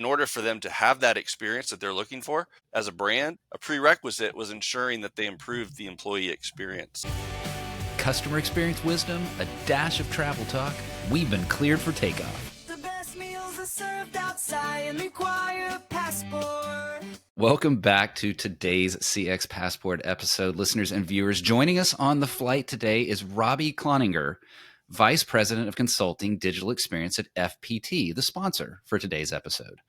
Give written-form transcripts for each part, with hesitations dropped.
in order for them to have that experience that they're looking for as a brand, a prerequisite was ensuring that they improved the employee experience. Customer experience wisdom, a dash of travel talk. We've been cleared for takeoff. The best meals are served outside and require a passport. Welcome back to today's CX Passport episode. Listeners and viewers, joining us on the flight today is Robby Cloninger, Vice President of Consulting Digital Experience at FPT, the sponsor for today's episode.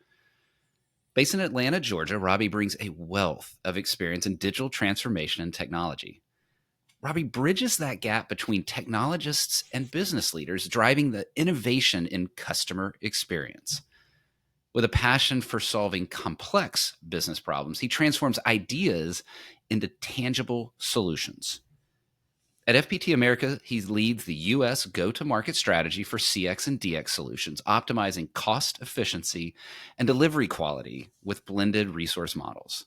Based in Atlanta, Georgia, Robby brings a wealth of experience in digital transformation and technology. Robby bridges that gap between technologists and business leaders, driving the innovation in customer experience. With a passion for solving complex business problems, he transforms ideas into tangible solutions. At FPT America, he leads the U.S. go-to-market strategy for CX and DX solutions, optimizing cost efficiency and delivery quality with blended resource models.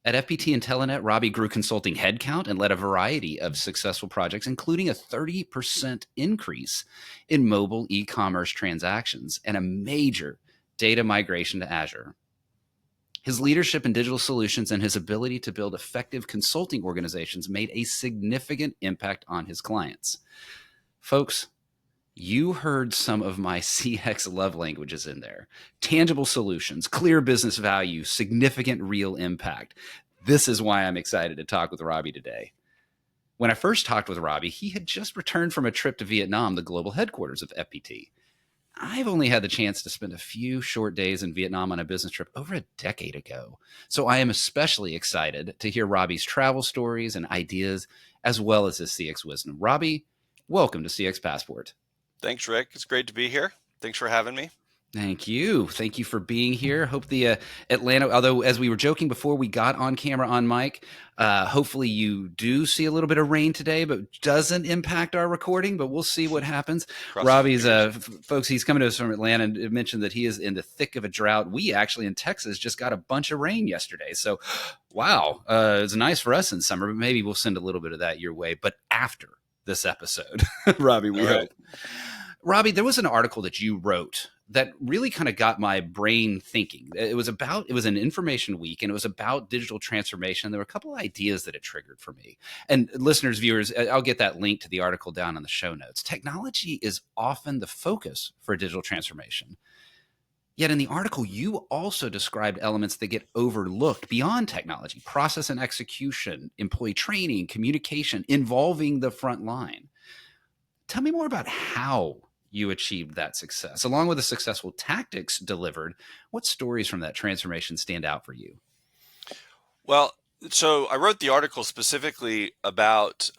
At FPT and Telenet, Robby grew consulting headcount and led a variety of successful projects, including a 30% increase in mobile e-commerce transactions and a major data migration to Azure. His leadership in digital solutions and his ability to build effective consulting organizations made a significant impact on his clients. Folks, you heard some of my CX love languages in there. Tangible solutions, clear business value, significant real impact. This is why I'm excited to talk with Robby today. When I first talked with Robby, he had just returned from a trip to Vietnam, the global headquarters of FPT. I've only had the chance to spend a few short days in Vietnam on a business trip over a decade ago. So I am especially excited to hear Robby's travel stories and ideas, as well as his CX wisdom. Robby, welcome to CX Passport. Thanks, Rick. It's great to be here. Thanks for having me. Thank you. Thank you for being here. Hope the Atlanta, although as we were joking before we got on camera on mic, hopefully you do see a little bit of rain today, but doesn't impact our recording, but we'll see what happens. Robby's, folks, he's coming to us from Atlanta and mentioned that he is in the thick of a drought. We actually in Texas just got a bunch of rain yesterday. So, wow, it's nice for us in summer, but maybe we'll send a little bit of that your way, but after this episode, Robby, we hope. Robby, there was an article that you wrote that really kind of got my brain thinking. It was an information week, and it was about digital transformation. There were a couple of ideas that it triggered for me. And listeners, viewers, I'll get that link to the article down in the show notes. Technology is often the focus for digital transformation. Yet in the article, you also described elements that get overlooked beyond technology: process and execution, employee training, communication, involving the front line. Tell me more about how you achieved that success, along with the successful tactics delivered. What stories from that transformation stand out for you? Well, so I wrote the article specifically about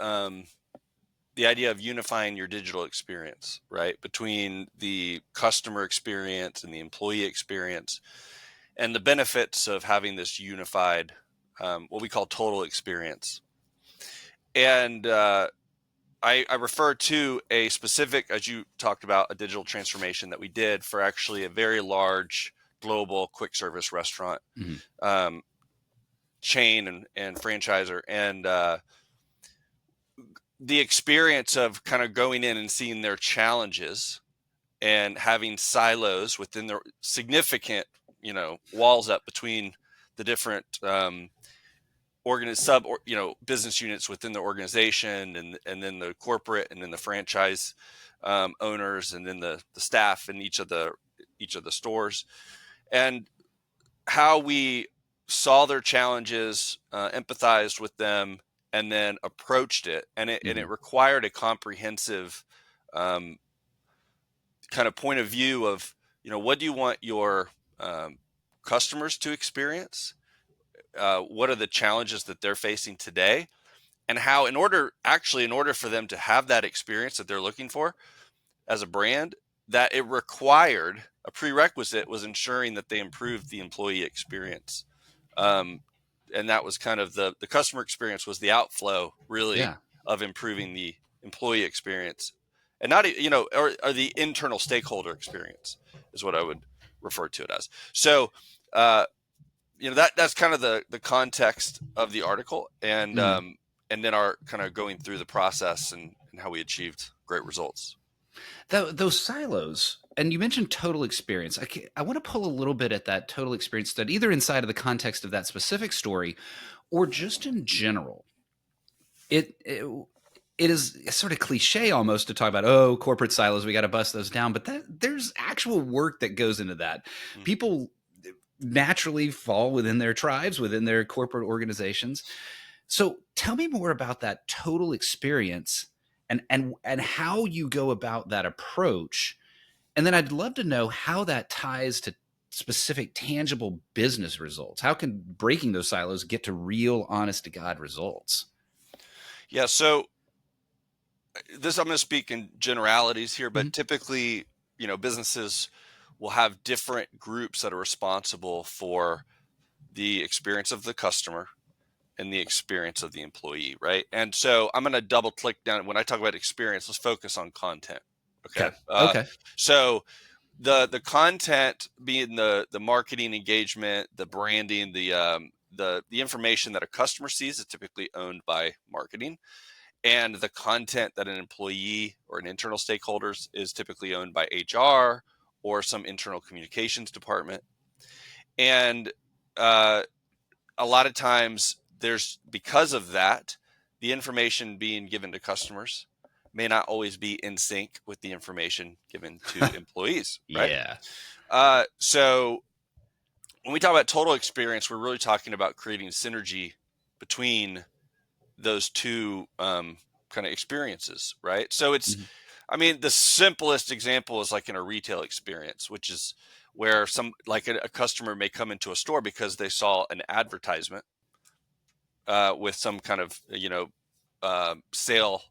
the idea of unifying your digital experience, right, between the customer experience and the employee experience, and the benefits of having this unified, what we call total experience. And I refer to a specific, as you talked about, a digital transformation that we did for actually a very large global quick service restaurant chain and franchisor. And the experience of kind of going in and seeing their challenges and having silos within the significant, walls up between the different business units within the organization, and then the corporate, and then the franchise owners, and then the staff in each of the stores, and how we saw their challenges, empathized with them, and then approached it. And it required a comprehensive kind of point of view of, what do you want your customers to experience? What are the challenges that they're facing today, and how, in order for them to have that experience that they're looking for as a brand, that it required a prerequisite was ensuring that they improved the employee experience. And that was kind of the customer experience was the outflow, really, of improving the employee experience, and not, or the internal stakeholder experience is what I would refer to it as. So, that's kind of the context of the article, and then our kind of going through the process and how we achieved great results. Those silos and you mentioned total experience. I want to pull a little bit at that total experience study, either inside of the context of that specific story or just in general. It is sort of cliche almost to talk about, oh, corporate silos, we got to bust those down. But there's actual work that goes into that. Mm. People naturally fall within their tribes, within their corporate organizations. So tell me more about that total experience and how you go about that approach. And then I'd love to know how that ties to specific tangible business results. How can breaking those silos get to real honest to God results? Yeah. So this, I'm going to speak in generalities here, but Mhm. typically, businesses will have different groups that are responsible for the experience of the customer and the experience of the employee, right? And so I'm going to double click down. When I talk about experience, let's focus on content. Okay. Okay. So the content being the marketing engagement, the branding, the information that a customer sees is typically owned by marketing, and the content that an employee or an internal stakeholders is typically owned by HR or some internal communications department. And a lot of times because of that, the information being given to customers may not always be in sync with the information given to employees, right? Yeah. So when we talk about total experience, we're really talking about creating synergy between those two kind of experiences, right? So it's, Mhm. I mean, the simplest example is like in a retail experience, which is where a customer may come into a store because they saw an advertisement with some kind of, sale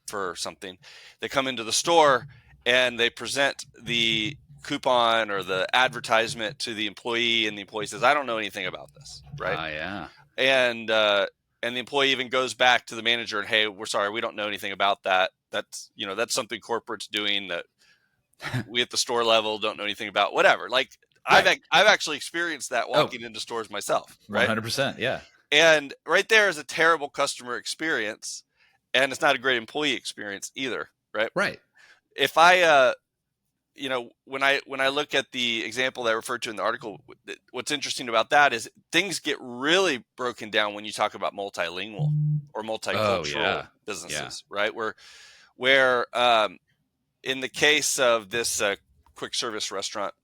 for something. They come into the store and they present the coupon or the advertisement to the employee, and the employee says, "I don't know anything about this," right? Yeah. And the employee even goes back to the manager and, "Hey, we're sorry, we don't know anything about that. That's something corporate's doing that we at the store level don't know anything about." Whatever. Like Right. I've actually experienced that Oh, walking into stores myself, right? 100%. Yeah. And right there is a terrible customer experience, and it's not a great employee experience either, right? Right. If I when I look at the example that I referred to in the article, what's interesting about that is things get really broken down when you talk about multilingual or Oh, multicultural yeah. Yeah. businesses, right? Where in the case of this quick service restaurant,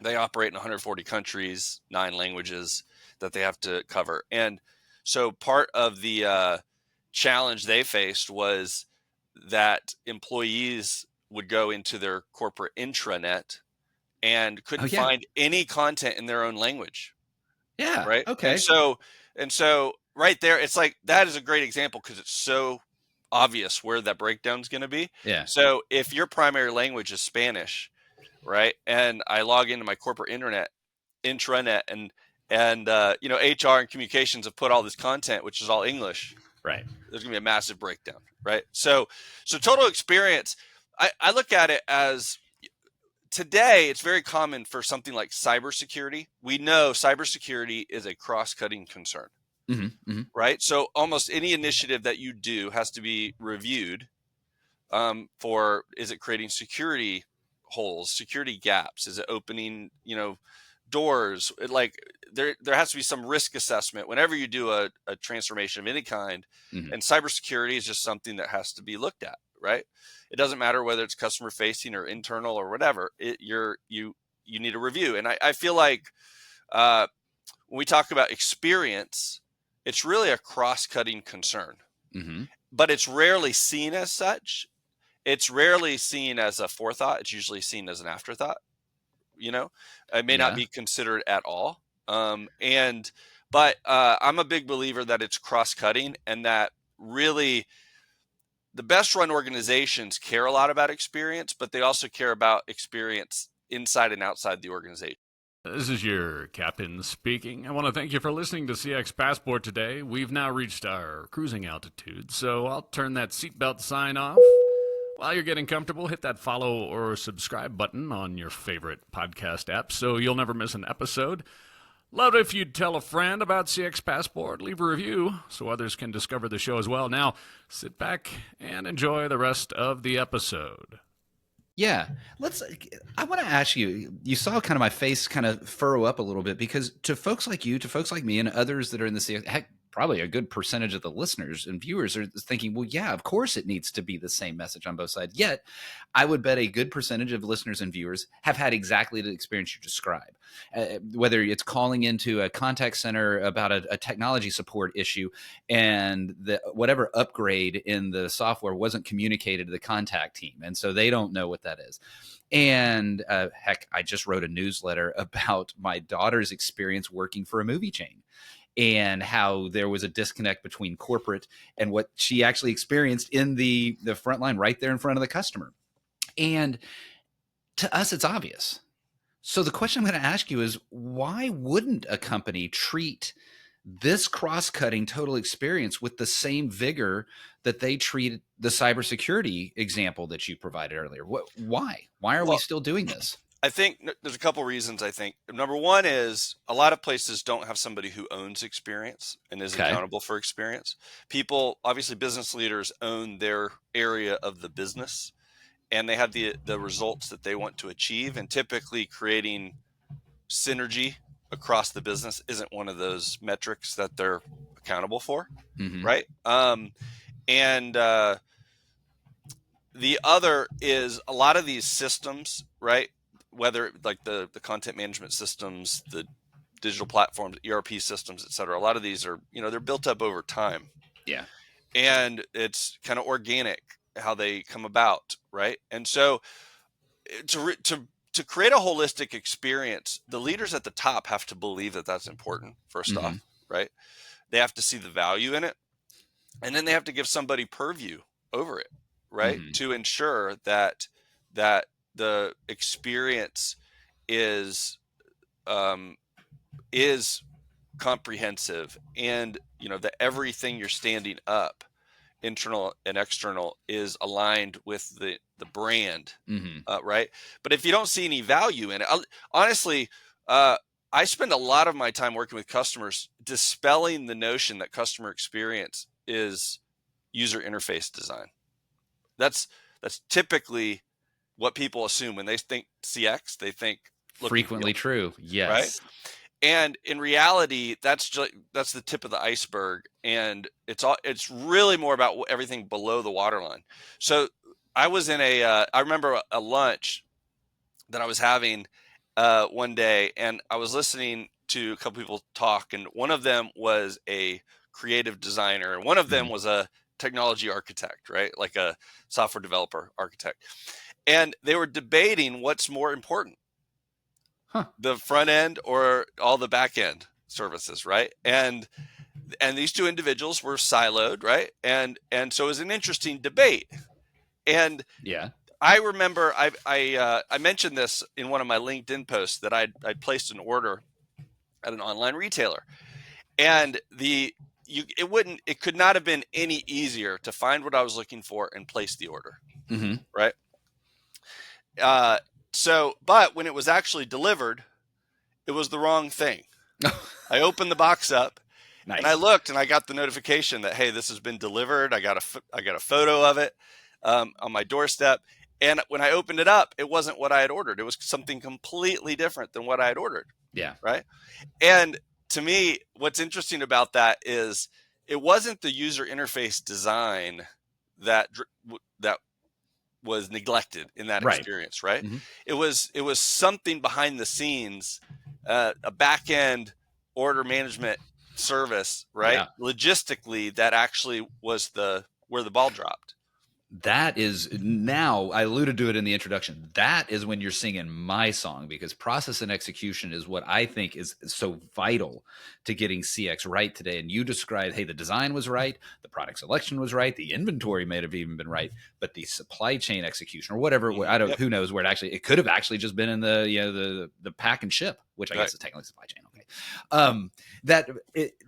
they operate in 140 countries, 9 languages that they have to cover. And so part of the challenge they faced was that employees would go into their corporate intranet and Oh, couldn't yeah. find any content in their own language, Yeah. right? And Okay. so right there, it's like that is a great example because it's so obvious where that breakdown is going to be. Yeah. So if your primary language is Spanish, right, and I log into my corporate intranet, and HR and communications have put all this content, which is all English, Right. there's gonna be a massive breakdown, right? So total experience, I look at it as today it's very common for something like cybersecurity. We know cybersecurity is a cross-cutting concern, Mm-hmm. right? So almost any initiative that you do has to be reviewed for, is it creating security holes, security gaps? Is it opening, doors? There has to be some risk assessment whenever you do a transformation of any kind. Mm-hmm. And cybersecurity is just something that has to be looked at, right? It doesn't matter whether it's customer facing or internal or whatever. You need a review. And I feel like when we talk about experience, it's really a cross-cutting concern, Mm-hmm. but it's rarely seen as such. It's rarely seen as a forethought. It's usually seen as an afterthought. It may not Yeah. be considered at all. But I'm a big believer that it's cross-cutting, and that really the best run organizations care a lot about experience, but they also care about experience inside and outside the organization. This is your captain speaking. I want to thank you for listening to CX Passport today. We've now reached our cruising altitude, so I'll turn that seatbelt sign off. While you're getting comfortable, hit that follow or subscribe button on your favorite podcast app so you'll never miss an episode. Love it if you'd tell a friend about CX Passport, leave a review so others can discover the show as well. Now, sit back and enjoy the rest of the episode. Yeah. I want to ask you, you saw kind of my face kind of furrow up a little bit because to folks like you, to folks like me and others that are in the CX, heck, probably a good percentage of the listeners and viewers are thinking, well, yeah, of course it needs to be the same message on both sides. Yet I would bet a good percentage of listeners and viewers have had exactly the experience you describe. Whether it's calling into a contact center about a technology support issue and whatever upgrade in the software wasn't communicated to the contact team. And so they don't know what that is. And heck, I just wrote a newsletter about my daughter's experience working for a movie chain and how there was a disconnect between corporate and what she actually experienced in the front line right there in front of the customer. And to us, it's obvious. So the question I'm going to ask you is, why wouldn't a company treat this cross-cutting total experience with the same vigor that they treat the cybersecurity example that you provided earlier? Why? Why are we still doing this? I think there's a couple reasons. I think number one is a lot of places don't have somebody who owns experience and is accountable for experience. People, obviously business leaders own their area of the business and they have the results that they want to achieve, and typically creating synergy across the business isn't one of those metrics that they're accountable for. Mm-hmm. Right. And the other is a lot of these systems, right? Whether like the content management systems, the digital platforms, ERP systems, et cetera, a lot of these are, they're built up over time. Yeah. And it's kind of organic how they come about, right? And so to create a holistic experience, the leaders at the top have to believe that that's important, first Mm-hmm. off, right? They have to see the value in it. And then they have to give somebody purview over it, right? Mm-hmm. To ensure that the experience is comprehensive, and that everything you're standing up, internal and external, is aligned with the brand, Mm-hmm. right? But if you don't see any value in it, honestly, I spend a lot of my time working with customers dispelling the notion that customer experience is user interface design. That's typically what people assume when they think CX. They think frequently true. Yes. Right. And in reality, that's the tip of the iceberg, and it's really more about everything below the waterline. So I was in I remember a lunch that I was having one day, and I was listening to a couple people talk, and one of them was a creative designer, and one of them was a technology architect, right? Like a software developer architect. And they were debating what's more important, the front end or all the back end services, right? And these two individuals were siloed, right? And so it was an interesting debate. And yeah, I remember I mentioned this in one of my LinkedIn posts that I'd placed an order at an online retailer, and it could not have been any easier to find what I was looking for and place the order, right? But when it was actually delivered, it was the wrong thing. I opened the box up, nice. And I looked, and I got the notification that, hey, this has been delivered. I got a photo of it on my doorstep. And when I opened it up, it wasn't what I had ordered. It was something completely different than what I had ordered. Yeah. Right. And to me, what's interesting about that is it wasn't the user interface design that was neglected in that experience, right? Mm-hmm. It was something behind the scenes, a back end order management service, right? Yeah. Logistically, that actually was where the ball dropped. That is, now I alluded to it in the introduction. That is when you're singing my song, because process and execution is what I think is so vital to getting CX right today. And you described, hey, the design was right, the product selection was right, the inventory may have even been right, but the supply chain execution or whatever, who knows where it could have actually just been in the pack and ship, which I guess is technically supply chain. Okay.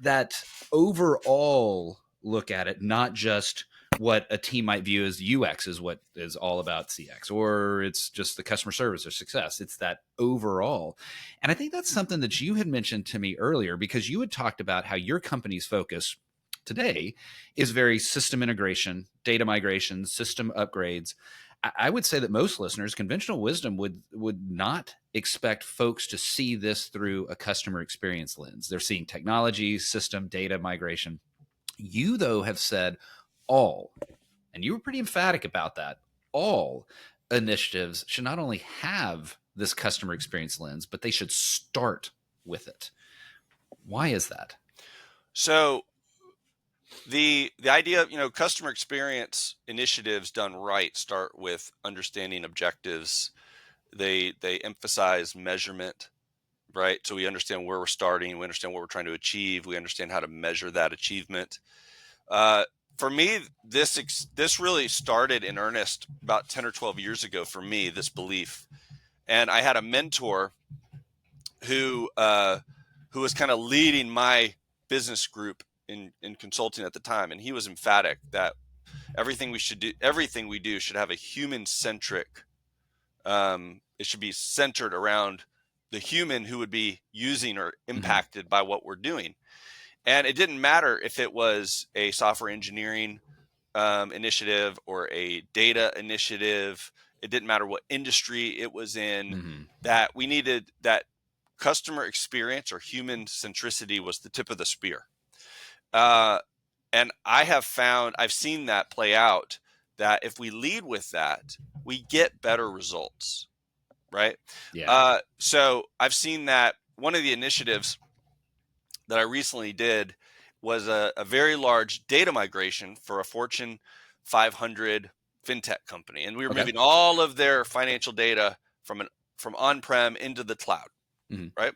That overall look at it, not just what a team might view as UX is what is all about CX, or it's just the customer service or success. It's that overall. And I think that's something that you had mentioned to me earlier, because you had talked about how your company's focus today is very system integration, data migration, system upgrades. I would say that most listeners, conventional wisdom would not expect folks to see this through a customer experience lens. They're seeing technology, system, data migration. You, though, have said all, and you were pretty emphatic about that, all initiatives should not only have this customer experience lens, but they should start with it. Why is that? So the idea of, customer experience initiatives done right start with understanding objectives. They emphasize measurement, right? So we understand where we're starting, we understand what we're trying to achieve, we understand how to measure that achievement. For me, this really started in earnest about 10 or 12 years ago for me, this belief. And I had a mentor who was kind of leading my business group in consulting at the time, and he was emphatic that everything we do should have a human centric. It should be centered around the human who would be using or impacted by what we're doing. And it didn't matter if it was a software engineering initiative or a data initiative. It didn't matter what industry it was in, that we needed that customer experience or human centricity was the tip of the spear. And I've seen that play out, that if we lead with that, we get better results, right? Yeah. So I've seen that one of the initiatives that I recently did was a very large data migration for a Fortune 500 fintech company. And we were moving all of their financial data from on-prem into the cloud, right?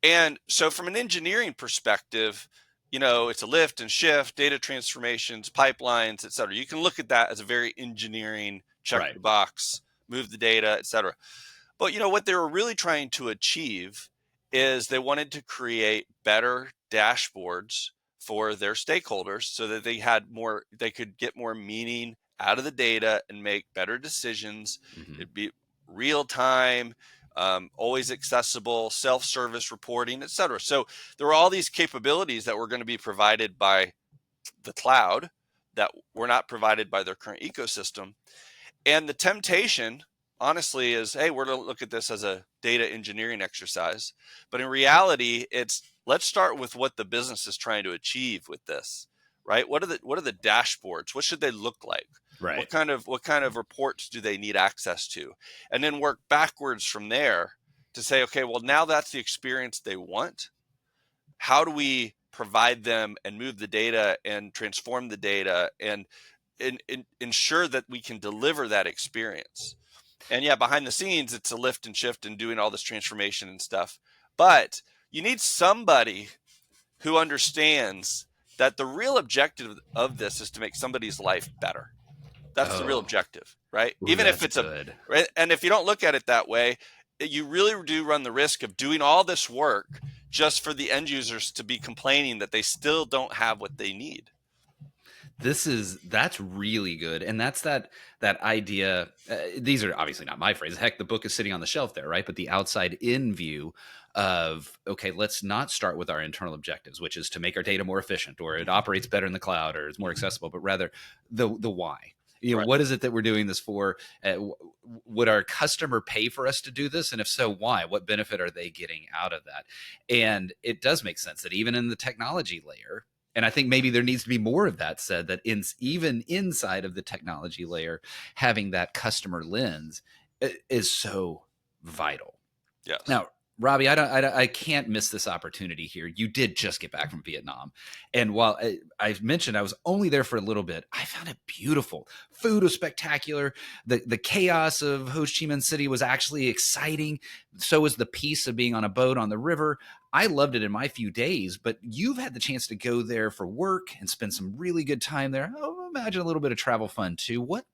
And so from an engineering perspective, it's a lift and shift, data transformations, pipelines, et cetera. You can look at that as a very engineering check the box, move the data, et cetera. But what they were really trying to achieve is they wanted to create better dashboards for their stakeholders so that they could get more meaning out of the data and make better decisions. It'd be real time, always accessible, self-service reporting, et cetera. So there were all these capabilities that were going to be provided by the cloud that were not provided by their current ecosystem. And the temptation, honestly, is, hey, we're going to look at this as a data engineering exercise. But in reality, let's start with what the business is trying to achieve with this, right? What are the dashboards? What should they look like? Right. What kind of reports do they need access to? And then work backwards from there to say, okay, well, now that's the experience they want. How do we provide them and move the data and transform the data and ensure that we can deliver that experience? And yeah, behind the scenes, it's a lift and shift and doing all this transformation and stuff. But you need somebody who understands that the real objective of this is to make somebody's life better. That's the real objective, right? Ooh, Even if it's right? And if you don't look at it that way, you really do run the risk of doing all this work just for the end users to be complaining that they still don't have what they need. That's really good. And that's that idea. These are obviously not my phrases. Heck, the book is sitting on the shelf there, right? But the outside in view of, okay, let's not start with our internal objectives, which is to make our data more efficient, or it operates better in the cloud, or it's more accessible, but rather the why. What is it that we're doing this for? Would our customer pay for us to do this? And if so, why? What benefit are they getting out of that? And it does make sense that even in the technology layer, and I think maybe there needs to be more of that said, that even inside of the technology layer, having that customer lens is so vital. Yes. Now, Robby, I can't miss this opportunity here. You did just get back from Vietnam. And while I've mentioned I was only there for a little bit, I found it beautiful. Food was spectacular. The chaos of Ho Chi Minh City was actually exciting. So was the peace of being on a boat on the river. I loved it in my few days, but you've had the chance to go there for work and spend some really good time there. Oh, imagine a little bit of travel fun too. What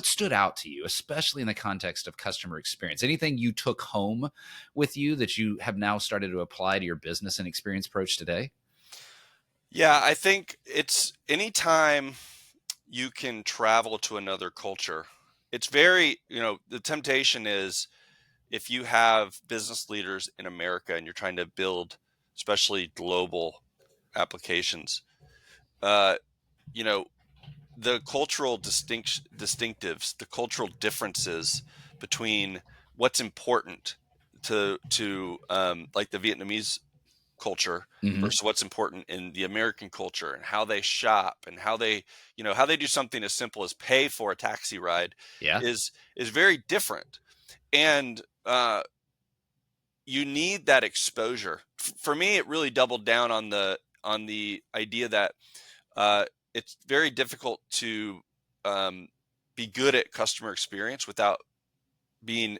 stood out to you, especially in the context of customer experience? Anything you took home with you that you have now started to apply to your business and experience approach today? Yeah, I think it's anytime you can travel to another culture, it's very, the temptation is, if you have business leaders in America and you're trying to build, especially global applications, the cultural distinctives, the cultural differences between what's important to like the Vietnamese culture versus what's important in the American culture, and how they shop, and how they do something as simple as pay for a taxi ride Yeah. is very different. And you need that exposure. For me, it really doubled down on the idea that it's very difficult to be good at customer experience without being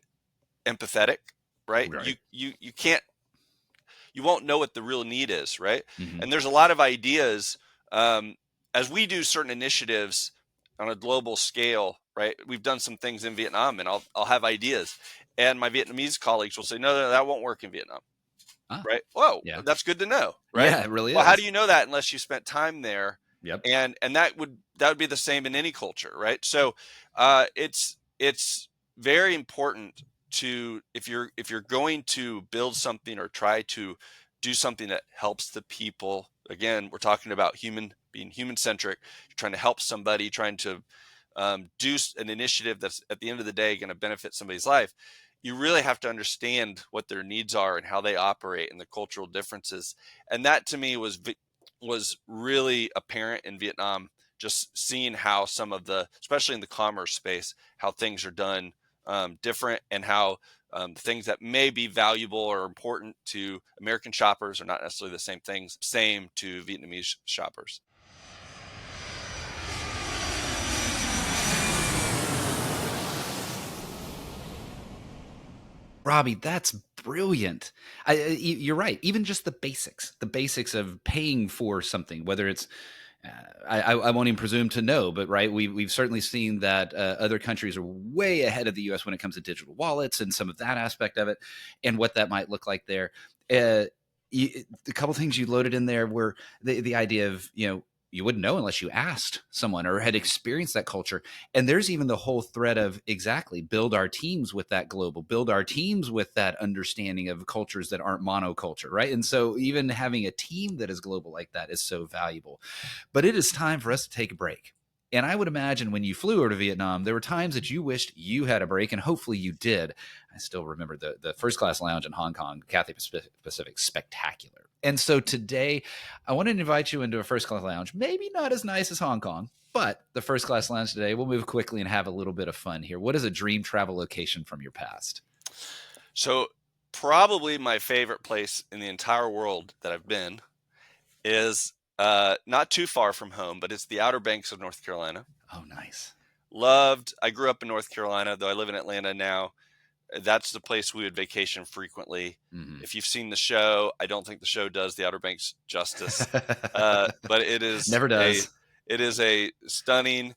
empathetic, right? Right. You can't, you won't know what the real need is, right? Mm-hmm. And there's a lot of ideas as we do certain initiatives on a global scale, right? We've done some things in Vietnam, and I'll have ideas, and my Vietnamese colleagues will say, no, that won't work in Vietnam. Ah, Right. Whoa, yeah. that's good to know. Right. Yeah, it really Well, how is. do you know that unless you spent time there? Yep. And that would be the same in any culture, right? So it's very important to, if you're going to build something or try to do something that helps the people. Again, we're talking about being human centric. You're trying to help somebody, trying to do an initiative that's at the end of the day going to benefit somebody's life. You really have to understand what their needs are and how they operate and the cultural differences. And that to me was really apparent in Vietnam, just seeing how some of the, especially in the commerce space, how things are done different, and how things that may be valuable or important to American shoppers are not necessarily the same to Vietnamese shoppers. Robby, that's brilliant. You're right. Even just the basics of paying for something, whether it's, I won't even presume to know, but right, we've certainly seen that other countries are way ahead of the U.S. when it comes to digital wallets and some of that aspect of it, and what that might look like there. A couple things you loaded in there were the idea of, you wouldn't know unless you asked someone or had experienced that culture. And there's even the whole thread of exactly build our teams with that global, build our teams with that understanding of cultures that aren't monoculture, right? And so even having a team that is global like that is so valuable. But it is time for us to take a break. And I would imagine when you flew over to Vietnam, there were times that you wished you had a break, and hopefully you did. I still remember the first class lounge in Hong Kong, Cathay Pacific, spectacular. And so today, I want to invite you into a first class lounge, maybe not as nice as Hong Kong, but the first class lounge today, we'll move quickly and have a little bit of fun here. What is a dream travel location from your past? So probably my favorite place in the entire world that I've been is not too far from home, but it's the Outer Banks of North Carolina. Oh, nice. I grew up in North Carolina, though I live in Atlanta now. That's the place we would vacation frequently. Mm-hmm. If you've seen the show, I don't think the show does the Outer Banks justice, but it is Never does. It is a stunning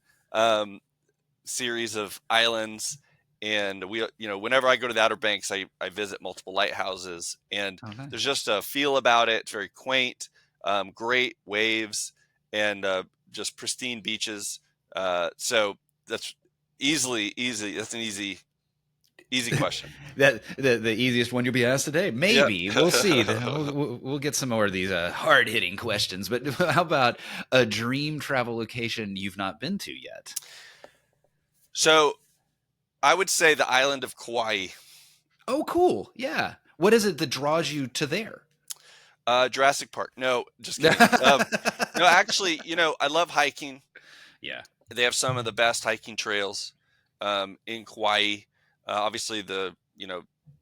series of islands, and whenever I go to the Outer Banks, I visit multiple lighthouses, and nice. There's just a feel about it. It's very quaint, great waves, and just pristine beaches. So that's easy. That's an easy question. That the easiest one you'll be asked today. Maybe. Yep. We'll see. We'll get some more of these hard hitting questions. But how about a dream travel location you've not been to yet? So I would say the island of Kauai. Oh, cool. Yeah. What is it that draws you to there? Jurassic Park. No, just kidding. No, actually, I love hiking. Yeah. They have some of the best hiking trails in Kauai. Obviously, the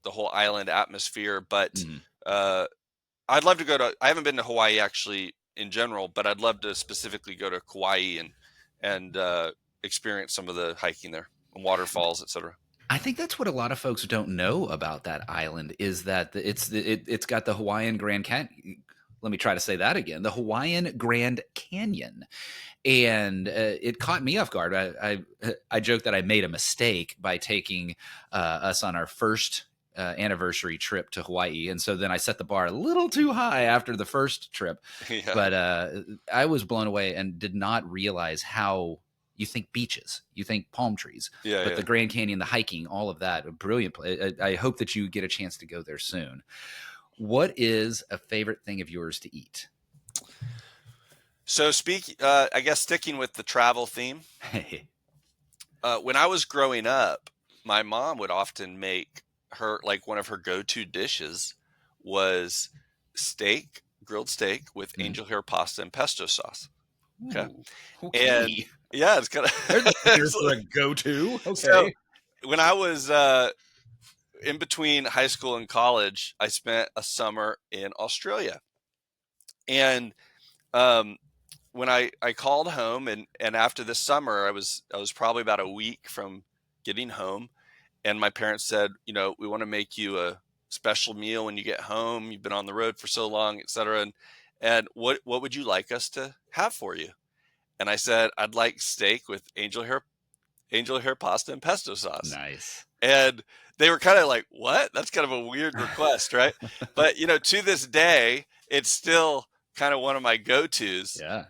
whole island atmosphere, but I'd love to go to. I haven't been to Hawaii actually in general, but I'd love to specifically go to Kauai and experience some of the hiking there, and waterfalls, etc. I think that's what a lot of folks don't know about that island is that it's got the Hawaiian Grand Canyon. Let me try to say that again. The Hawaiian Grand Canyon. And it caught me off guard. I joke that I made a mistake by taking us on our first anniversary trip to Hawaii. And so then I set the bar a little too high after the first trip. Yeah. But I was blown away and did not realize how you think beaches, you think palm trees. Yeah, but the Grand Canyon, the hiking, all of that, a brilliant place. I hope that you get a chance to go there soon. What is a favorite thing of yours to eat? So I guess sticking with the travel theme, when I was growing up, my mom would often make one of her go-to dishes was grilled steak with Mm. angel hair pasta and pesto sauce. Okay. Ooh, And okay. yeah, it's kind There's a of here for a go-to. so Okay. when I was in between high school and college, I spent a summer in Australia. And um, when I called home and after this summer, I was probably about a week from getting home, and my parents said, we want to make you a special meal when you get home. You've been on the road for so long, et cetera. And what would you like us to have for you? And I said, I'd like steak with angel hair pasta and pesto sauce. Nice. And they were kind of like, what? That's kind of a weird request, right? But, to this day, it's still kind of one of my go-tos, Yeah.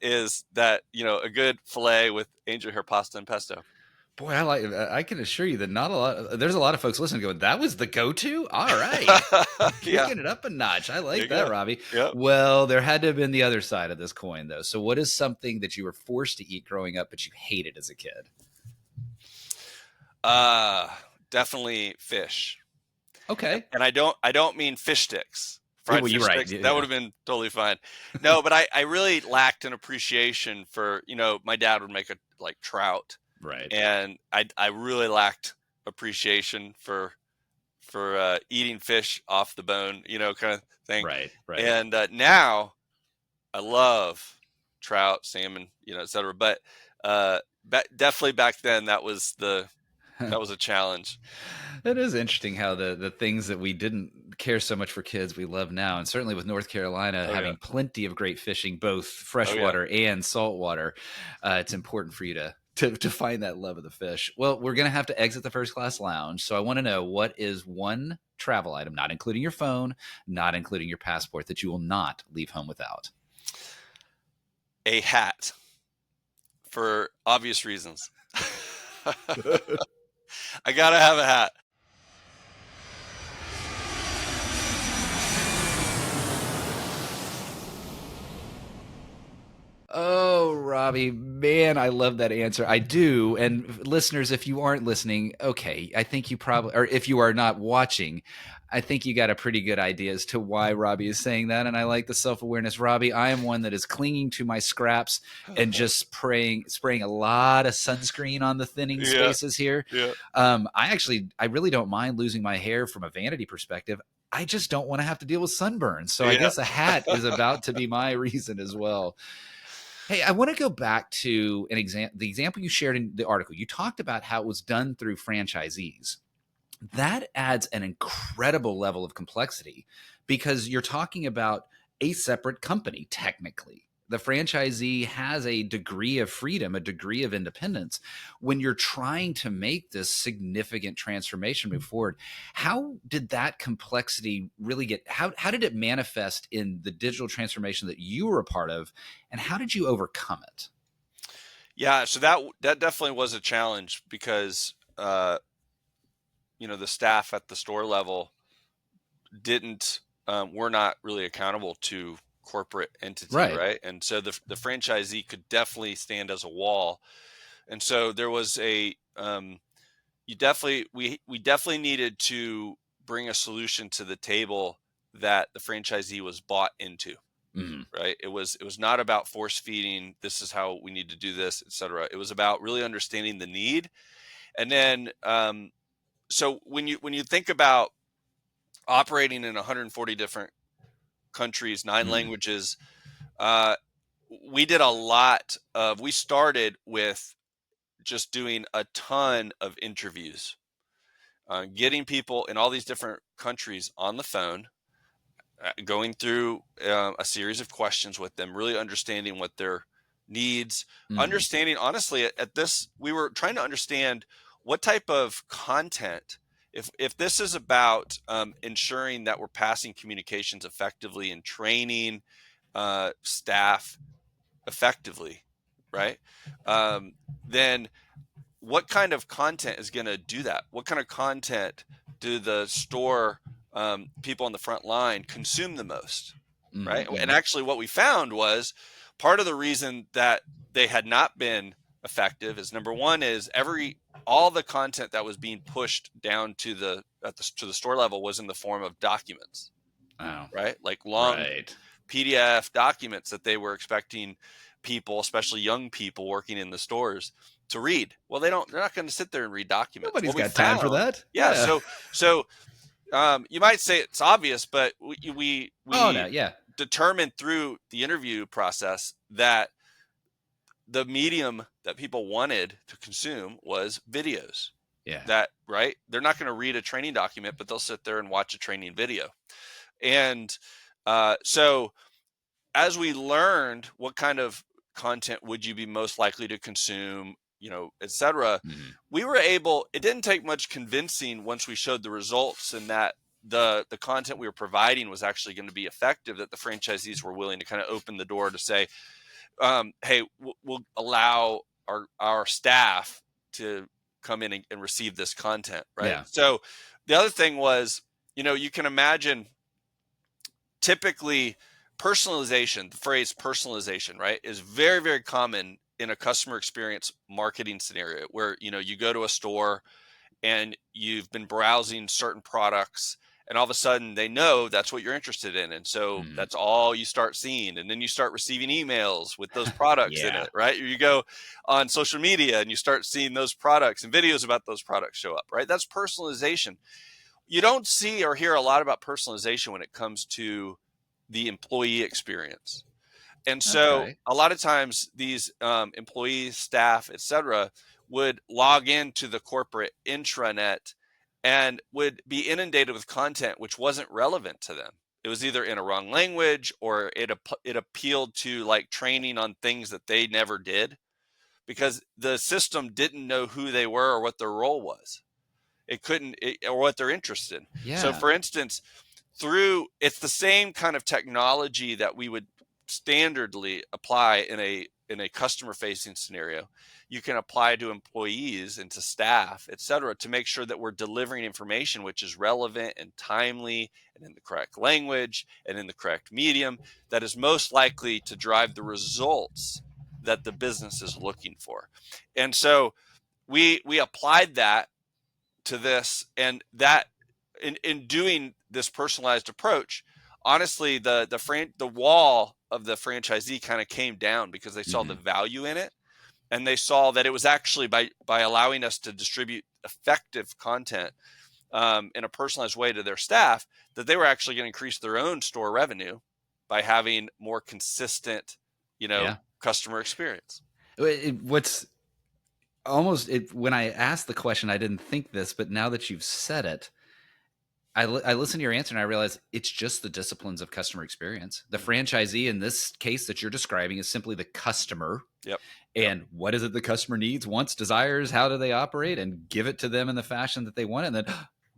is that, a good filet with angel hair pasta and pesto. Boy, I can assure you that there's a lot of folks listening going, that was the go-to? All right. Yeah. Kicking it up a notch. I There like you that, go. Robby. Yep. Well, there had to have been the other side of this coin, though. So what is something that you were forced to eat growing up, but you hated as a kid? Definitely fish. Okay. And I don't mean fish sticks. Fried Well, fish you're right. sticks. Yeah. That would have been totally fine. No, but I really lacked an appreciation for, my dad would make like trout. Right. And I really lacked appreciation for eating fish off the bone, kind of thing. Right. And now I love trout, salmon, et cetera. But definitely back then that was a challenge. It is interesting how the things that we didn't care so much for kids we love now, and certainly with North Carolina having plenty of great fishing, both freshwater and saltwater, it's important for you to find that love of the fish. Well, we're going to have to exit the first class lounge. So I want to know, what is one travel item, not including your phone, not including your passport, that you will not leave home without? A hat, for obvious reasons. I got to have a hat. Oh, Robby, man, I love that answer. I do. And listeners, if you aren't listening, okay, I think you probably, or if you are not watching, I think you got a pretty good idea as to why Robby is saying that. And I like the self-awareness. Robby, I am one that is clinging to my scraps and just spraying a lot of sunscreen on the thinning spaces here. Yeah. I really don't mind losing my hair from a vanity perspective. I just don't want to have to deal with sunburn. So I guess a hat is about to be my reason as well. Hey, I want to go back to the example you shared in the article. You talked about how it was done through franchisees. That adds an incredible level of complexity because you're talking about a separate company, technically. The franchisee has a degree of freedom, a degree of independence. When you're trying to make this significant transformation move forward, how did that complexity really how did it manifest in the digital transformation that you were a part of, and how did you overcome it? Yeah, so that definitely was a challenge because the staff at the store level were not really accountable to corporate entity, right? And so the franchisee could definitely stand as a wall. And so there was we definitely needed to bring a solution to the table that the franchisee was bought into. Mm-hmm. Right. It was not about force feeding. This is how we need to do this, et cetera. It was about really understanding the need. And then, so when you think about operating in 140 different countries, 9 languages, we did a lot we started with just doing a ton of interviews, getting people in all these different countries on the phone, going through a series of questions with them, really understanding what their needs, understanding, honestly, at this, we were trying to understand what type of content, if this is about ensuring that we're passing communications effectively and training staff effectively, right? Then what kind of content is going to do that? What kind of content do the store people on the front line consume the most, right? And actually what we found was Part of the reason that they had not been effective is, number one, is all the content that was being pushed down to the store level was in the form of documents, Oh, right? Like long right. PDF documents that they were expecting people, especially young people working in the stores, to read. Well, they're not going to sit there and read documents. Nobody's What we got time for found, that. yeah. So you might say it's obvious, but we Oh no, yeah. determined through the interview process that the medium that people wanted to consume was videos. Yeah. That, right? They're not going to read a training document, but they'll sit there and watch a training video. And so as we learned what kind of content would you be most likely to consume, et cetera, we were able, it didn't take much convincing once we showed the results and that the content we were providing was actually going to be effective, that the franchisees were willing to kind of open the door to say, hey, we'll allow our staff to come in and receive this content, right? Yeah. So the other thing was, you can imagine typically personalization, the phrase personalization, right, is very, very common in a customer experience marketing scenario where, you go to a store and you've been browsing certain products and all of a sudden they know that's what you're interested in. And so that's all you start seeing. And then you start receiving emails with those products in it, right? You go on social media and you start seeing those products and videos about those products show up, right? That's personalization. You don't see or hear a lot about personalization when it comes to the employee experience. And so a lot of times these employees, staff, et cetera, would log into the corporate intranet and would be inundated with content which wasn't relevant to them. It was either in a wrong language or it appealed to like training on things that they never did because the system didn't know who they were or what their role was. It couldn't, or what they're interested in. Yeah. So for instance, it's the same kind of technology that we would standardly apply in a customer facing scenario. You can apply to employees and to staff, et cetera, to make sure that we're delivering information which is relevant and timely and in the correct language and in the correct medium that is most likely to drive the results that the business is looking for. And so we applied that to this, and that in doing this personalized approach, honestly, the wall of the franchisee kind of came down because they saw the value in it, and they saw that it was actually by allowing us to distribute effective content in a personalized way to their staff, that they were actually going to increase their own store revenue by having more consistent, customer experience. What's almost when I asked the question, I didn't think this, but now that you've said it, I listened to your answer and I realized it's just the disciplines of customer experience. The franchisee in this case that you're describing is simply the customer. Yep. And what is it the customer needs, wants, desires? How do they operate? And give it to them in the fashion that they want. And then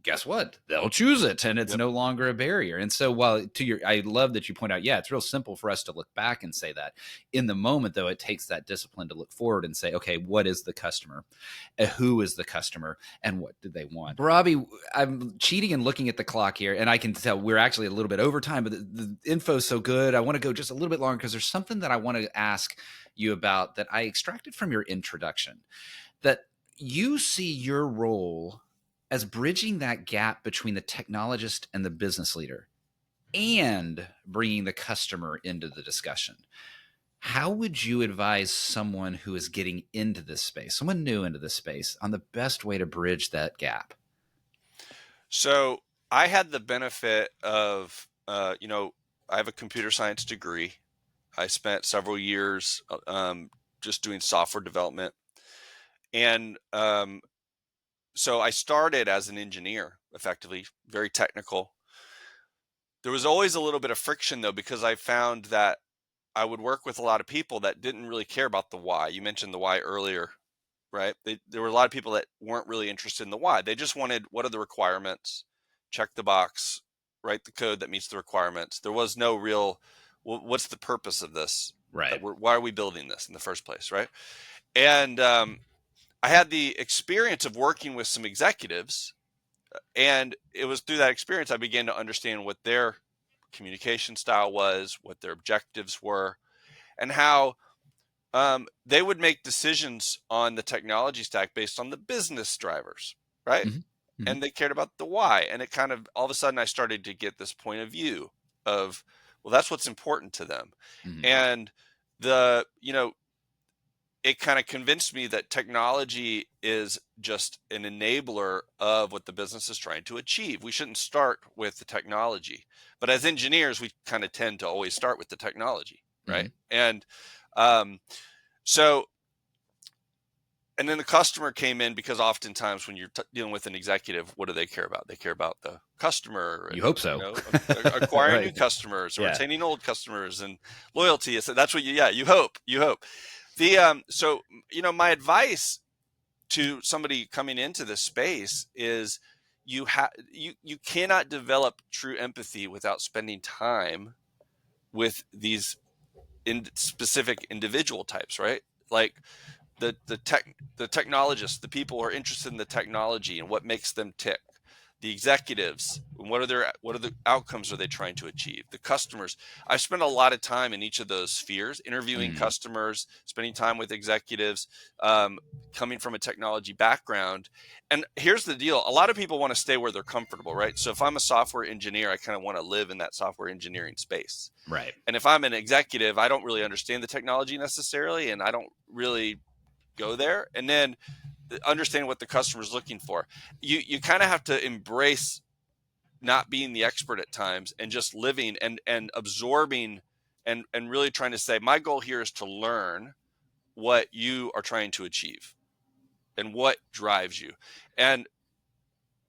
guess what? They'll choose it, and it's no longer a barrier. And so I love that you point out, it's real simple for us to look back and say that. In the moment, though, it takes that discipline to look forward and say, okay, what is the customer? Who is the customer? And what do they want? Robby, I'm cheating and looking at the clock here, and I can tell we're actually a little bit over time, but the info is so good. I want to go just a little bit longer because there's something that I want to ask you about that I extracted from your introduction, that you see your role as bridging that gap between the technologist and the business leader and bringing the customer into the discussion. How would you advise someone who is getting into this space, someone new into this space, on the best way to bridge that gap? So I had the benefit of, I have a computer science degree. I spent several years just doing software development. And so I started as an engineer, effectively, very technical. There was always a little bit of friction, though, because I found that I would work with a lot of people that didn't really care about the why. You mentioned the why earlier, right? There were a lot of people that weren't really interested in the why. They just wanted, what are the requirements? Check the box, write the code that meets the requirements. There was no real, what's the purpose of this? Right. Why are we building this in the first place, right? And I had the experience of working with some executives, and it was through that experience I began to understand what their communication style was, what their objectives were. and how they would make decisions on the technology stack based on the business drivers, right? And they cared about the why. And it kind of, all of a sudden I started to get this point of view of, well, that's what's important to them. And it kind of convinced me that technology is just an enabler of what the business is trying to achieve. We shouldn't start with the technology, but as engineers, we kind of tend to always start with the technology, right? And and then the customer came in, because oftentimes when you're dealing with an executive, what do they care about? They care about the customer. You hope so. Acquiring new customers or retaining old customers and loyalty. So that's what you hope. So, my advice to somebody coming into this space is you cannot develop true empathy without spending time with these specific individual types, right? Like the technologists, the people who are interested in the technology and what makes them tick. The executives, what are the outcomes are they trying to achieve? The customers. I spent a lot of time in each of those spheres, interviewing customers, spending time with executives, coming from a technology background. And here's the deal. A lot of people want to stay where they're comfortable, right? So if I'm a software engineer, I kind of want to live in that software engineering space. Right. And if I'm an executive, I don't really understand the technology necessarily, and I don't really go there. And then understanding what the customer is looking for. You kind of have to embrace not being the expert at times and just living and absorbing and really trying to say, my goal here is to learn what you are trying to achieve and what drives you. And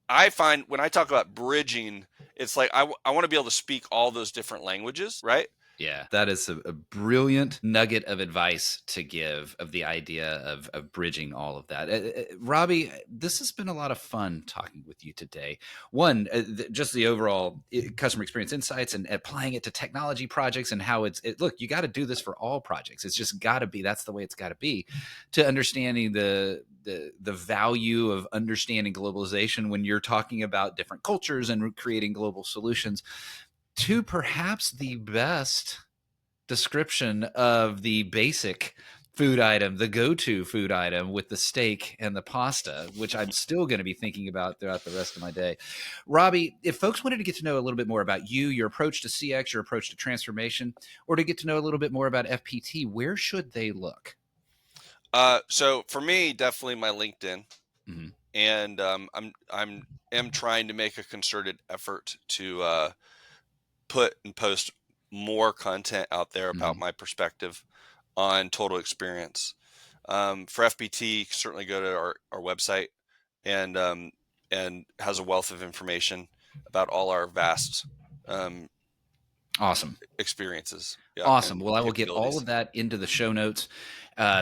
I find when I talk about bridging, it's like I want to be able to speak all those different languages, right? Yeah, that is a brilliant nugget of advice to give, of the idea of bridging all of that. Robby, this has been a lot of fun talking with you today. One, just the overall customer experience insights and applying it to technology projects, and how look, you got to do this for all projects. It's just got to be, that's the way it's got to be, to understanding the value of understanding globalization when you're talking about different cultures and creating global solutions, to perhaps the best description of the basic food item, the go-to food item with the steak and the pasta, which I'm still going to be thinking about throughout the rest of my day. Robby, if folks wanted to get to know a little bit more about you, your approach to CX, your approach to transformation, or to get to know a little bit more about FPT, where should they look? So for me, definitely my LinkedIn. And I'm trying to make a concerted effort to put and post more content out there about my perspective on total experience. For FPT, certainly go to our website and has a wealth of information about all our vast awesome experiences. Awesome. Well, I will get all of that into the show notes.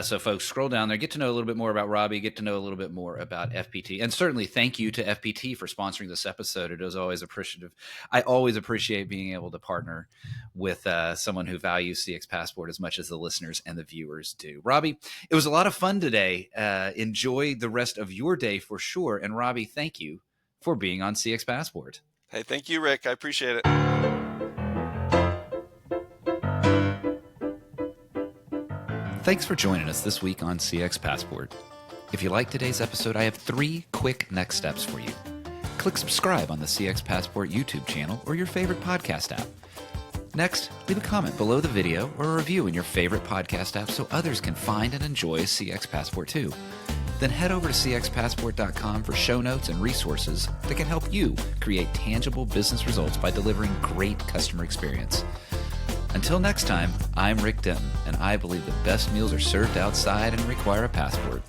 So folks, scroll down there, get to know a little bit more about Robby, get to know a little bit more about FPT. And certainly thank you to FPT for sponsoring this episode. It is always appreciative. I always appreciate being able to partner with someone who values CX Passport as much as the listeners and the viewers do. Robby, it was a lot of fun today. Enjoy the rest of your day for sure. And Robby, thank you for being on CX Passport. Hey, thank you, Rick. I appreciate it. Thanks for joining us this week on CX Passport. If you like today's episode, I have 3 quick next steps for you. Click subscribe on the CX Passport YouTube channel or your favorite podcast app. Next, leave a comment below the video or a review in your favorite podcast app so others can find and enjoy CX Passport too. Then head over to cxpassport.com for show notes and resources that can help you create tangible business results by delivering great customer experience. Until next time, I'm Rick Denton, and I believe the best meals are served outside and require a passport.